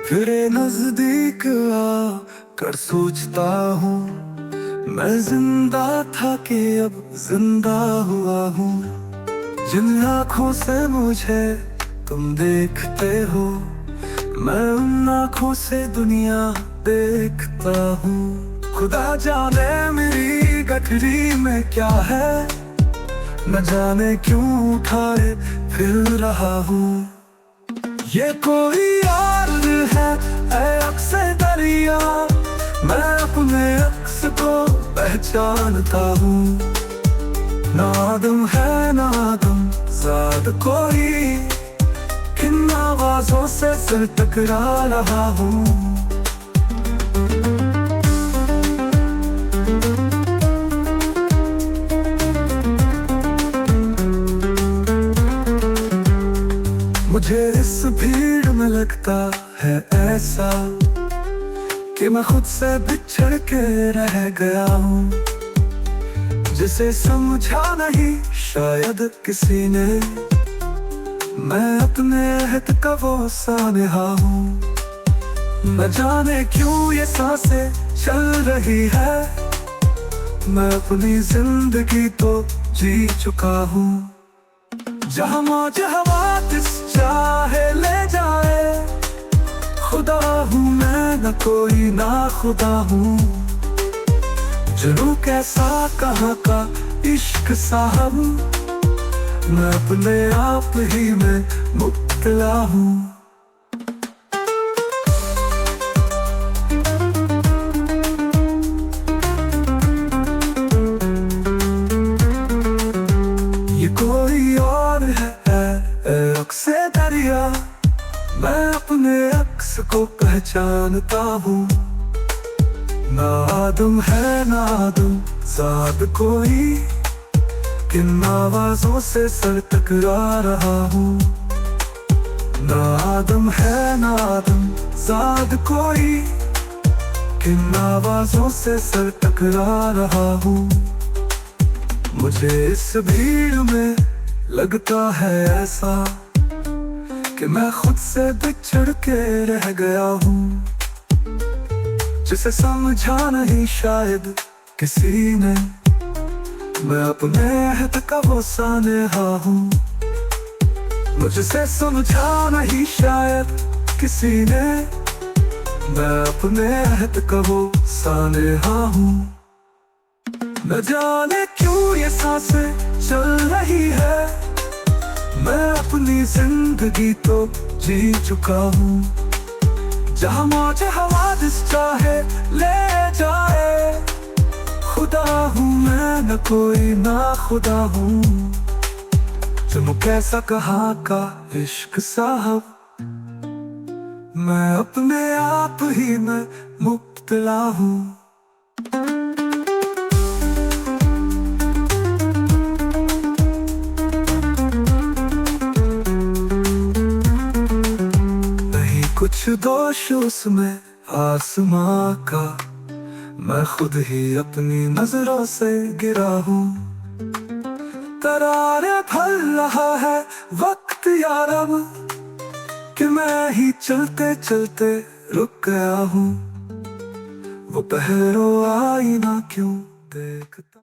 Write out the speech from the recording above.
तेरे नजदीक आ कर सोचता हूँ, मैं जिंदा था कि अब जिंदा हुआ हूँ। जिन आँखों से मुझे तुम देखते हो, मैं उन आँखों से दुनिया देखता हूँ। खुदा जाने मेरी गठरी में क्या है, न जाने क्यों उठाए फिर रहा हूँ। ये कोई यार है ऐ अक्स दरिया, मैं अपने अक्स को पहचानता हूँ। नादम है नादम ज़ाद कोई, किन आवाज़ों से सिर टकरा रहा हूँ। मुझे इस भीड़ में लगता है ऐसा कि मैं खुद से बिछड़ के रह गया हूँ, जिसे समझा नहीं शायद किसी ने। मैं अपने अहद का वो सानहा हूँ, न जाने क्यों ये सांसें चल रही है। मैं अपनी जिंदगी तो जी चुका हूँ। जहाँ मौज हवादिस चाहे ले जाए, खुदा हूँ मैं न कोई ना खुदा हूँ। जुनून कैसा कहाँ का इश्क साहब, मैं अपने आप ही में मुब्तला हूँ। ये कोई और है अक्स दरिया, मैं अपने अक्स को पहचानता हूँ। नादम है नादम ज़ाद कोई, किन आवाज़ों से सर टकरा रहा हूँ। नादम है नादम ज़ाद कोई, किन आवाज़ों से सर टकरा रहा हूँ। मुझे इस भीड़ में लगता है ऐसा कि मैं खुद से बिछड़ के रह गया हूँ, जिसे समझा नहीं शायद किसी ने। मैं अपने अहद का वो सानहा हूँ, मुझसे समझा नहीं शायद किसी ने। मैं अपने अहद का वो सानहा हूँ। न जाने क्यों ये सांसें चल रही है, मैं अपनी जिंदगी तो जी चुका हूँ। जहाँ मौज हवादिस चाहे ले जाए, खुदा हूँ मैं न कोई ना खुदा हूँ। तुम कैसा कहाँ का इश्क साहब, मैं अपने आप ही में मुब्तला हूँ। कुछ दोष उसमें आसमां का, मैं खुद ही अपनी नजरों से गिरा हूँ। तरारे भर रहा है वक्त यार अब, कि मैं ही चलते चलते रुक गया हूँ। वो पहरो आईना क्यों देखता।